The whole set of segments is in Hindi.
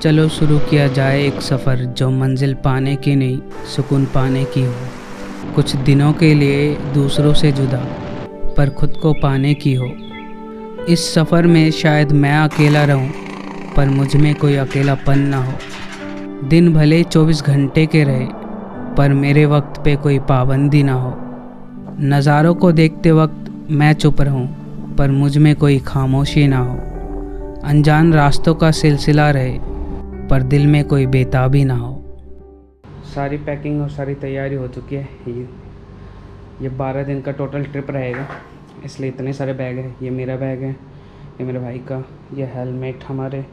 चलो शुरू किया जाए एक सफ़र जो मंजिल पाने की नहीं, सुकून पाने की हो। कुछ दिनों के लिए दूसरों से जुदा, पर खुद को पाने की हो। इस सफ़र में शायद मैं अकेला रहूं, पर मुझ में कोई अकेलापन ना हो। दिन भले 24 घंटे के रहे, पर मेरे वक्त पे कोई पाबंदी ना हो। नज़ारों को देखते वक्त मैं चुप रहूं, पर मुझ में कोई खामोशी ना हो। अनजान रास्तों का सिलसिला रहे, पर दिल में कोई बेताबी ना हो। सारी पैकिंग और सारी तैयारी हो चुकी है। ये 12 दिन का टोटल ट्रिप रहेगा, इसलिए इतने सारे बैग हैं। ये मेरा बैग है, ये मेरे भाई का, ये हेलमेट हमारे,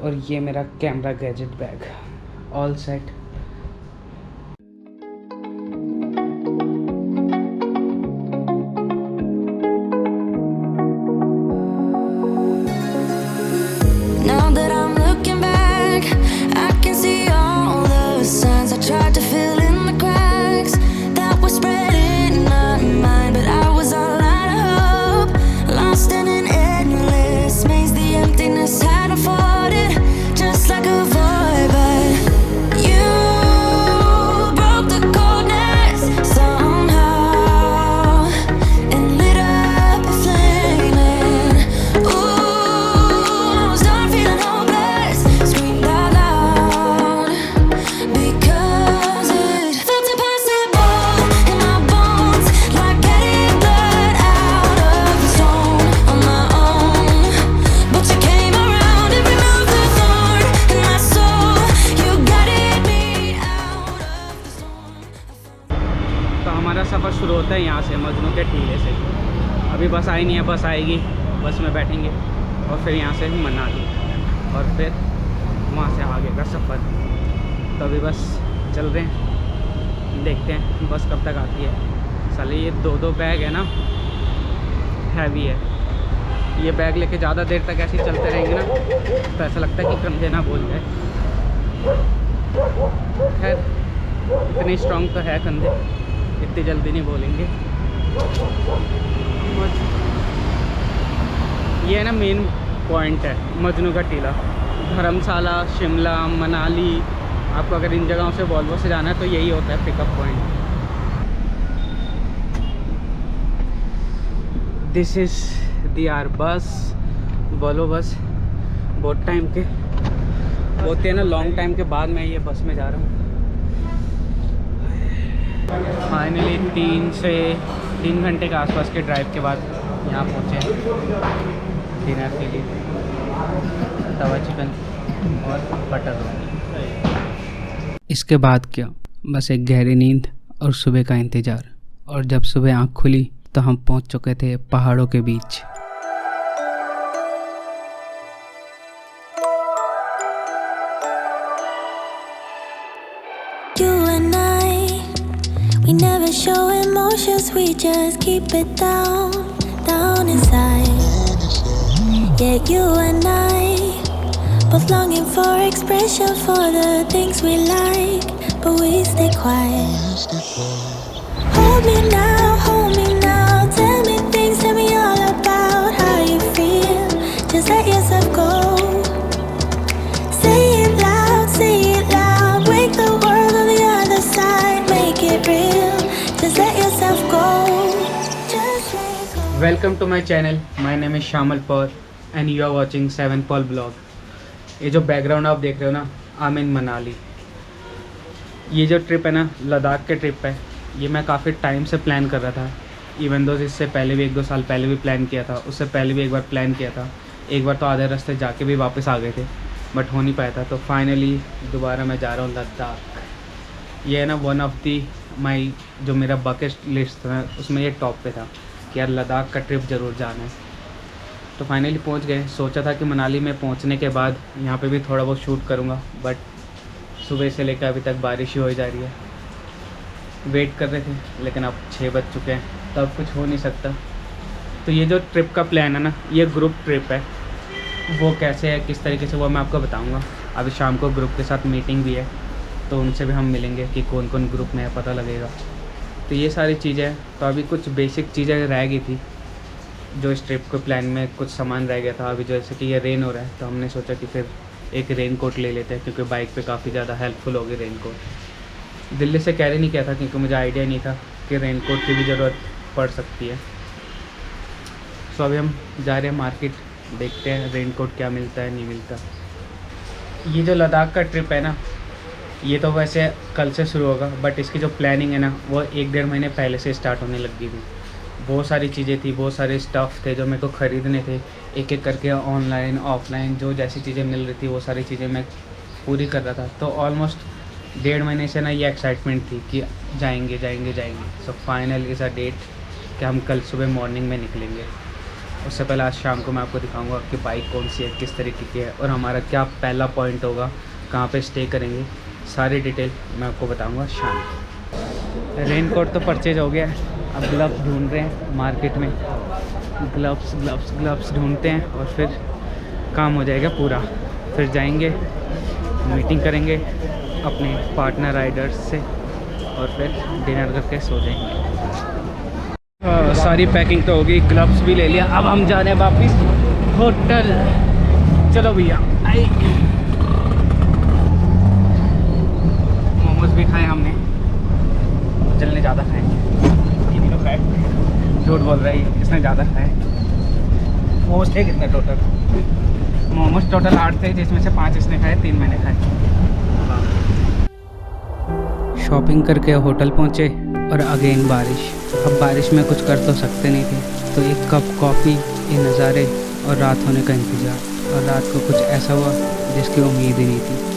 और ये मेरा camera gadget bag. All set. Now that I'm looking back, I can see all the signs I tried to fill in the cracks that were spreading in my mind, but I was all out of hope, lost in an endless maze. The emptiness hadn't fought it, just like a void, but you broke the coldness somehow and lit up a flame. And ooh, I was done feeling hopeless, screamed out loud because it felt impossible in my bones, like getting blood out of the stone on my own. But you came around and removed the thorn in my soul. You guided me out of the storm. तो हमारा सफ़र शुरू होता है यहाँ से, मजनू के टीले से। अभी बस आई नहीं है, बस आएगी, बस में बैठेंगे और फिर यहाँ से मनाली, और फिर वहाँ से आगे का सफ़र। तो अभी बस चल रहे हैं, देखते हैं बस कब तक आती है। साले ये दो बैग है ना, हैवी है। ये बैग लेके ज़्यादा देर तक ऐसे ही चलते रहेंगे ना, तो ऐसा लगता है कि कंधे ना बोल जाए। खैर, इतनी स्ट्रॉन्ग तो है कंधे, इतनी जल्दी नहीं बोलेंगे। ये है ना मेन पॉइंट है मजनू का टीला। धर्मशाला, शिमला, मनाली, आपको अगर इन जगहों से वॉल्वो से जाना है तो यही होता है pickup point. This is the R bus, Volvo bus. बहुत टाइम के होते हैं ना, लॉन्ग टाइम के बाद मैं ये बस में जा रहा हूँ। फाइनली 3 घंटे के आसपास के ड्राइव के बाद यहाँ पहुँचे हैं डिनर के लिए। तवा चिकन और बटर रोटी। इसके बाद क्या, बस एक गहरी नींद और सुबह का इंतज़ार। और जब सुबह आँख खुली तो हम पहुँच चुके थे पहाड़ों के बीच। You and I, we never show emotions, we just keep it down, down inside. Yeah, you and I, both longing for expression for the things we like, but we stay quiet. Hold me now, tell me things, tell me all about how you feel. Just let yourself go. Say it loud, wake the world on the other side, make it real. Just let yourself go. Just let go. Welcome to my channel, my name is Shamal Paur and you are watching 7 Paul blog. ये जो बैकग्राउंड आप देख रहे हो ना, आई एम इन मनाली। ये जो ट्रिप है ना, लद्दाख के ट्रिप है। ये मैं काफ़ी टाइम से प्लान कर रहा था, इवन दो इससे पहले भी 1-2 साल पहले भी प्लान किया था, उससे पहले भी एक बार प्लान किया था। एक बार तो आधे रास्ते जाके भी वापस आ गए थे, बट हो नहीं पाया था। तो फाइनली दोबारा मैं जा रहा हूँ लद्दाख। ये है ना वन ऑफ दी माई, जो मेरा बकेट लिस्ट था उसमें ये टॉप पे था कि यार लद्दाख का ट्रिप ज़रूर जाना है। तो फाइनली पहुंच गए। सोचा था कि मनाली में पहुंचने के बाद यहाँ पे भी थोड़ा बहुत शूट करूँगा, बट सुबह से लेकर अभी तक बारिश ही हो जा रही है। वेट कर रहे थे, लेकिन अब 6 बज चुके हैं, तो अब कुछ हो नहीं सकता। तो ये जो ट्रिप का प्लान है ना, ये ग्रुप ट्रिप है। वो कैसे है, किस तरीके से, वो मैं आपको बताऊँगा। अभी शाम को ग्रुप के साथ मीटिंग भी है, तो उनसे भी हम मिलेंगे कि कौन कौन ग्रुप में है, पता लगेगा। तो ये सारी चीज़ें। तो अभी कुछ बेसिक चीज़ें रह गई थी जो इस ट्रिप के प्लान में कुछ सामान रह गया था। अभी जैसे कि ये रेन हो रहा है, तो हमने सोचा कि फिर एक रेन कोट ले लेते हैं, क्योंकि बाइक पे काफ़ी ज़्यादा हेल्पफुल होगी रेन कोट। दिल्ली से कैरी नहीं किया था क्योंकि मुझे आइडिया नहीं था कि रेन कोट की भी ज़रूरत पड़ सकती है। सो अभी हम जा रहे हैं मार्केट, देखते हैं रेन कोट क्या मिलता है नहीं मिलता। ये जो लद्दाख का ट्रिप है ना, ये तो वैसे कल से शुरू होगा, बट इसकी जो प्लानिंग है ना वो 1-1.5 महीने पहले से स्टार्ट होने लग गई थी। बहुत सारी चीज़ें थी, बहुत सारे स्टफ़ थे जो मेरे को ख़रीदने थे, एक एक करके ऑनलाइन ऑफलाइन जो जैसी चीज़ें मिल रही थी वो सारी चीज़ें मैं पूरी कर रहा था। तो ऑलमोस्ट 1.5 महीने से ना ये एक्साइटमेंट थी कि जाएंगे जाएंगे जाएंगे। So final is a date कि हम कल सुबह मॉर्निंग में निकलेंगे। उससे पहले आज शाम को मैं आपको दिखाऊंगा कि बाइक कौन सी है, किस तरीके की है, और हमारा क्या पहला पॉइंट होगा, कहाँ पे स्टे करेंगे, सारी डिटेल मैं आपको बताऊंगा शाम को। रेन कोट तो परचेज हो गया है, अब ग्लव्स ढूंढ रहे हैं मार्केट में। ग्लव्स ढूंढते हैं और फिर काम हो जाएगा पूरा। फिर जाएंगे, मीटिंग करेंगे अपने पार्टनर राइडर्स से और फिर डिनर करके सो जाएंगे। सारी पैकिंग तो होगी, ग्लव्स भी ले लिया। अब हम जा रहे हैं वापस होटल। चलो भैया, आई मोमोज भी खाए हमने, चलने ज़्यादा खाए, ये तो खाए, झूठ बोल रहा है इसने ज़्यादा खाए। मोमोज थे कितने टोटल? मोमोज टोटल 8 थे, जिसमें से 5 इसने खाए, 3 मैंने खाए। शॉपिंग करके होटल पहुँचे और अगेन बारिश। अब बारिश में कुछ कर तो सकते नहीं थे, तो एक कप कॉफ़ी, ये नज़ारे और रात होने का इंतज़ार। और रात को कुछ ऐसा हुआ जिसकी उम्मीद ही नहीं थी।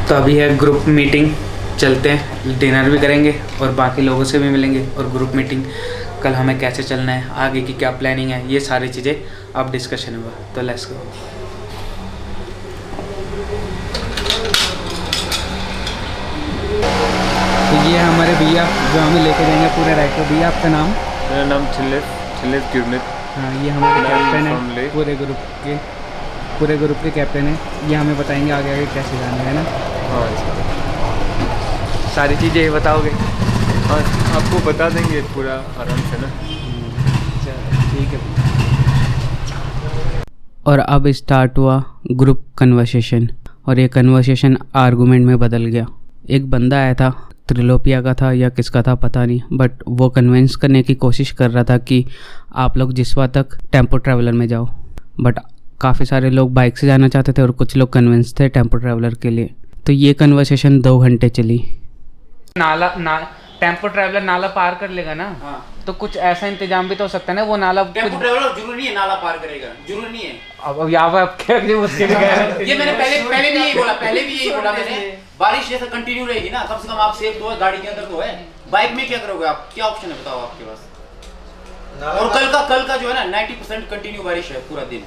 तो अभी है ग्रुप मीटिंग, चलते हैं, डिनर भी करेंगे और बाकी लोगों से भी मिलेंगे। और ग्रुप मीटिंग कल हमें कैसे चलना है, आगे की क्या प्लानिंग है, ये सारी चीज़ें अब डिस्कशन हुआ। तो लेट्स गो। तो ये हमारे भैया जो हमें लेके जाएंगे पूरे राइड को। भैया आपका नाम? मेरा नाम छिल्लेस गिरमित। हाँ, ये हमारे कैप्टन from है Leh। पूरे ग्रुप के कैप्टन है। ये हमें बताएंगे आगे आगे कैसे जाना है ना। हाँ सारी चीज़ें बताओगे? हाँ, आपको बता देंगे पूरा आराम से ना। ठीक है। और अब स्टार्ट हुआ ग्रुप कन्वर्सेशन, और ये कन्वर्सेशन आर्गूमेंट में बदल गया। एक बंदा आया था, त्रिलोपिया का था या किसका था पता नहीं, बट वो कन्विंस करने की कोशिश कर रहा था कि आप लोग जिस्वा तक टेम्पो ट्रैवलर में जाओ। बट काफ़ी सारे लोग बाइक से जाना चाहते थे और कुछ लोग कन्विंस थे टेम्पो ट्रैवलर के लिए। तो ये कन्वर्सेशन 2 घंटे चली। टेम्पो ट्रैवलर नाला पार कर लेगा ना। हाँ। तो कुछ ऐसा इंतजाम भी तो हो सकता है ना, वो नाला टेम्पो ट्रैवलर जरूरी नहीं है नाला पार करेगा, जरूरी नहीं है। अब यहाँ पर उसके ये मैंने पहले भी यही बोला, मैंने बारिश जैसा कंटिन्यू रहेगी ना, कम से कम आप सेफ तो है, गाड़ी के अंदर तो है। बाइक में क्या करोगे आप, क्या ऑप्शन है बताओ आपके पास? और कल का जो है ना 90% कंटिन्यू बारिश है पूरा दिन।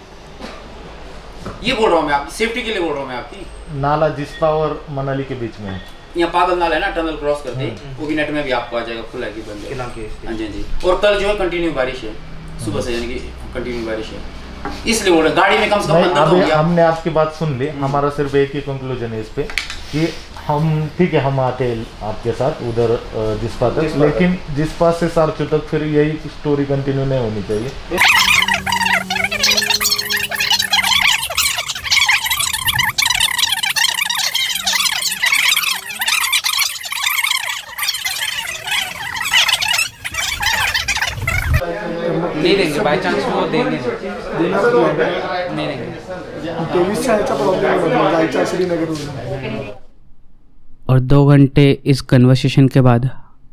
ये बोल रहा हूँ मैं आपकी सेफ्टी के लिए बोल रहा हूँ मैं आपकी। नाला जिस्पा और मनाली के बीच में है। यहाँ पागल नाला है ना, टनल क्रॉस करते वो भी नेट में भी आपको आ जाएगा, खुला की बंद है। हाँ जी। और कल जो है कंटिन्यू बारिश है, सुबह से, यानी कि कंटिन्यू बारिश है, इसलिए बोल रहे गाड़ी में कम से कम अंदर तो हो गया। हमने आपकी बात सुन ली, हमारा सिर्फ एक ही कंक्लूजन है इस पे कि हम ठीक है, हम आते आपके साथ उधर जिस्पा तक, लेकिन जिस्पा से सारचू तक फिर यही स्टोरी कंटिन्यू नहीं होनी चाहिए। नहीं देंगे, बाई चांस वो देंगे नहीं देंगे। और 2 घंटे इस कन्वर्सेशन के बाद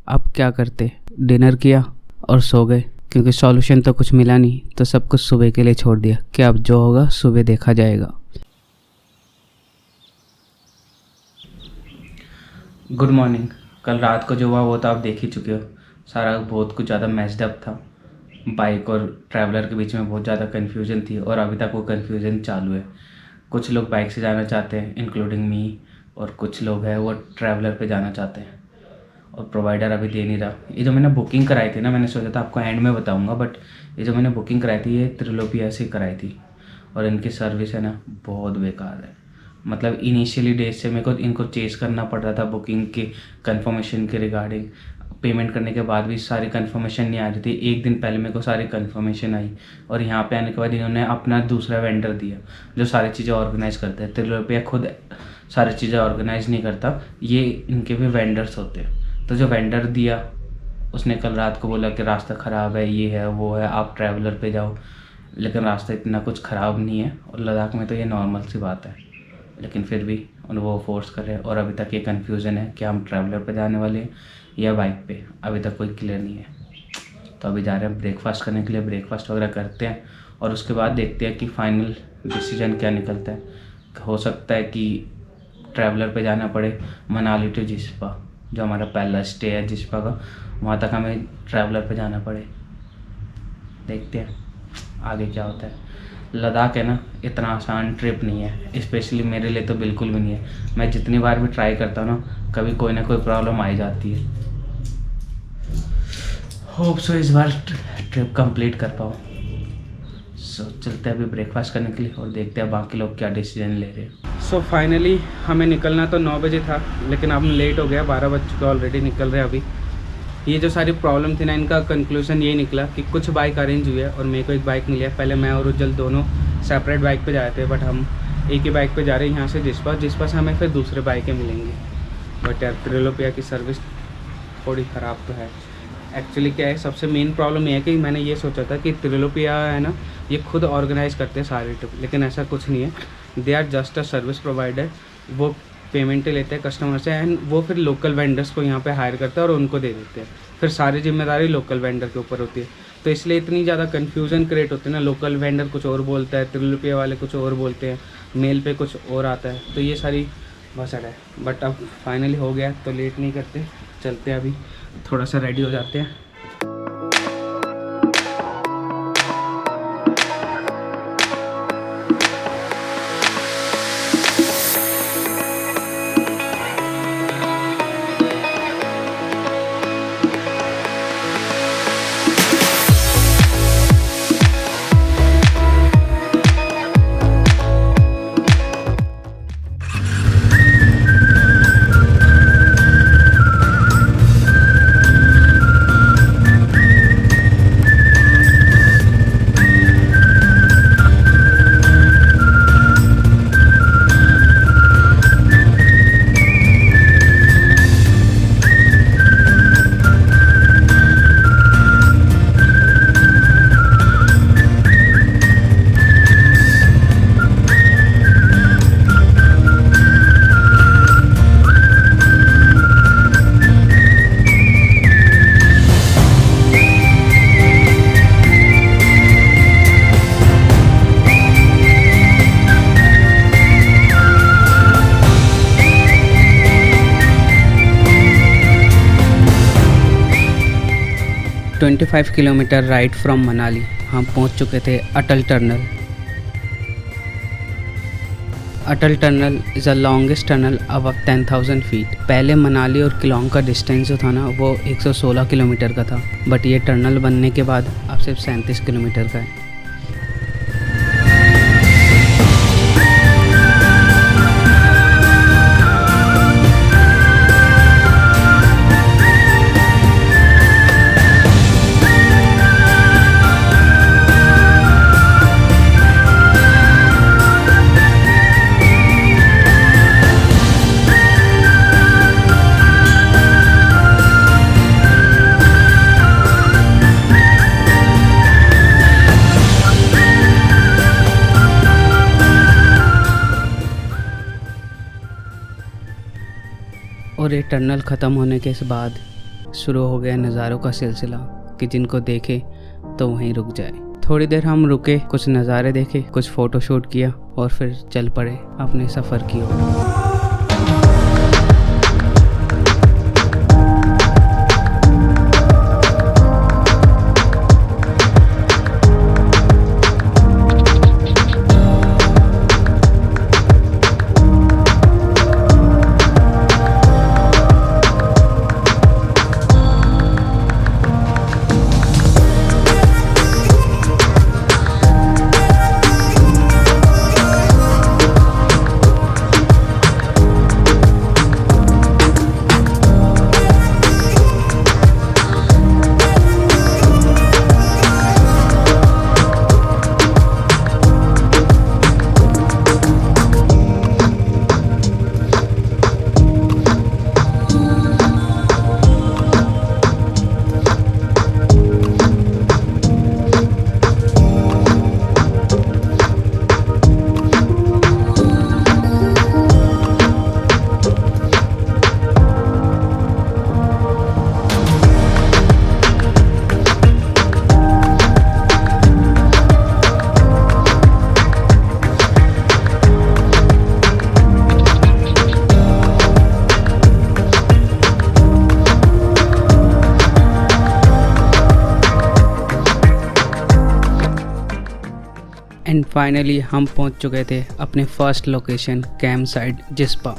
अब क्या करते, डिनर किया और सो गए, क्योंकि सॉल्यूशन तो कुछ मिला नहीं, तो सब कुछ सुबह के लिए छोड़ दिया कि अब जो होगा सुबह देखा जाएगा। Good morning. कल रात को जो हुआ वो तो आप देख ही चुके हो। सारा बहुत कुछ ज़्यादा मैस्ड अप था। बाइक और ट्रैवलर के बीच में बहुत ज़्यादा कन्फ्यूज़न थी और अभी तक वो कन्फ्यूज़न चालू है। कुछ लोग बाइक से जाना चाहते हैं इंक्लूडिंग मी, और कुछ लोग हैं वो ट्रैवलर पे जाना चाहते हैं और प्रोवाइडर अभी दे नहीं रहा। ये जो मैंने बुकिंग कराई थी ना, मैंने सोचा था आपको एंड में बताऊंगा, बट ये जो मैंने बुकिंग कराई थी ये त्रिलोपिया से कराई थी और इनकी सर्विस है ना बहुत बेकार है। मतलब इनिशियली डेज से मेरे को इनको चेस करना पड़ रहा था बुकिंग के कंफर्मेशन के रिगार्डिंग। पेमेंट करने के बाद भी सारी कंफर्मेशन नहीं आ रही थी। एक दिन पहले मेरे को सारी कंफर्मेशन आई और यहाँ पे आने के बाद इन्होंने अपना दूसरा वेंडर दिया जो सारी चीज़ें ऑर्गेनाइज़ करता है। त्रिलोपिया खुद सारी चीज़ें ऑर्गेनाइज़ नहीं करता, ये इनके भी वेंडर्स होते हैं। तो जो वेंडर दिया उसने कल रात को बोला कि रास्ता ख़राब है, ये है वो है, आप ट्रैवलर पे जाओ। लेकिन रास्ता इतना कुछ ख़राब नहीं है और लद्दाख में तो ये नॉर्मल सी बात है, लेकिन फिर भी वो फोर्स कर रहे हैं। और अभी तक ये कन्फ्यूज़न है कि हम ट्रैवलर पे जाने वाले हैं या बाइक पे, अभी तक कोई क्लियर नहीं है। तो अभी जा रहे हैं ब्रेकफास्ट करने के लिए, ब्रेकफास्ट वगैरह करते हैं और उसके बाद देखते हैं कि फाइनल डिसीजन क्या निकलता है। हो सकता है कि ट्रैवलर पे जाना पड़े मनाली टू जिस्पा, जो हमारा पहला स्टे है जिस्पा का, वहाँ तक हमें ट्रैवलर पे जाना पड़े। देखते हैं आगे क्या होता है। लद्दाख है ना इतना आसान ट्रिप नहीं है, स्पेशली मेरे लिए तो बिल्कुल भी नहीं है। मैं जितनी बार भी ट्राई करता हूँ ना, कभी कोई ना कोई प्रॉब्लम आ ही जाती है। होप सो इस बार ट्रिप कंप्लीट कर पाऊँ। सो चलते हैं अभी ब्रेकफास्ट करने के लिए और देखते हैं बाकी लोग क्या डिसीजन ले रहे हैं। सो फाइनली हमें निकलना तो 9 बजे था, लेकिन अब लेट हो गया, 12 बज चुके ऑलरेडी निकल रहे हैं अभी। ये जो सारी प्रॉब्लम थी ना, इनका कंक्लूजन यही निकला कि कुछ बाइक अरेंज हुई है और मेरे को एक बाइक मिली है। पहले मैं और उज्जवल दोनों सेपरेट बाइक पे जाए थे, बट हम एक ही बाइक पे जा रहे हैं यहाँ से जिस्पा से हमें फिर दूसरे बाइकें मिलेंगी। बट यार त्रिलोपिया की सर्विस थोड़ी ख़राब तो है। एक्चुअली क्या है, सबसे मेन प्रॉब्लम ये है कि मैंने ये सोचा था कि त्रिलोपिया है ना ये खुद ऑर्गेनाइज़ करते हैं सारे ट्रिप, लेकिन ऐसा कुछ नहीं है। They are just a service provider. वो पेमेंट लेते हैं कस्टमर से एंड वो फिर लोकल वेंडर्स को यहाँ पे हायर करते हैं और उनको दे देते हैं। फिर सारी जिम्मेदारी लोकल वेंडर के ऊपर होती है। तो इसलिए इतनी ज़्यादा कन्फ्यूज़न क्रिएट होती है ना। लोकल वेंडर कुछ और बोलता है, त्रिलोपिया वाले कुछ और बोलते हैं, मेल पे कुछ और आता है, तो ये सारी भसड़ है। बट अब फाइनली हो गया तो लेट नहीं करते, चलते हैं अभी थोड़ा सा रेडी हो जाते हैं। Twenty 25 kilometre ride from Manali हम पहुंच चुके थे Atal tunnel. Atal tunnel is the longest tunnel above 10,000 feet. पहले मनाली और किलोंग का डिस्टेंस जो था ना वो 116 किलोमीटर का था, बट ये टनल बनने के बाद अब सिर्फ 37 किलोमीटर का है। और ये टनल ख़त्म होने के बाद शुरू हो गया नज़ारों का सिलसिला कि जिनको देखे तो वहीं रुक जाए। थोड़ी देर हम रुके, कुछ नज़ारे देखे, कुछ फ़ोटो शूट किया और फिर चल पड़े अपने सफ़र की ओर। फाइनली हम पहुंच चुके थे अपने first location camp site Jispa.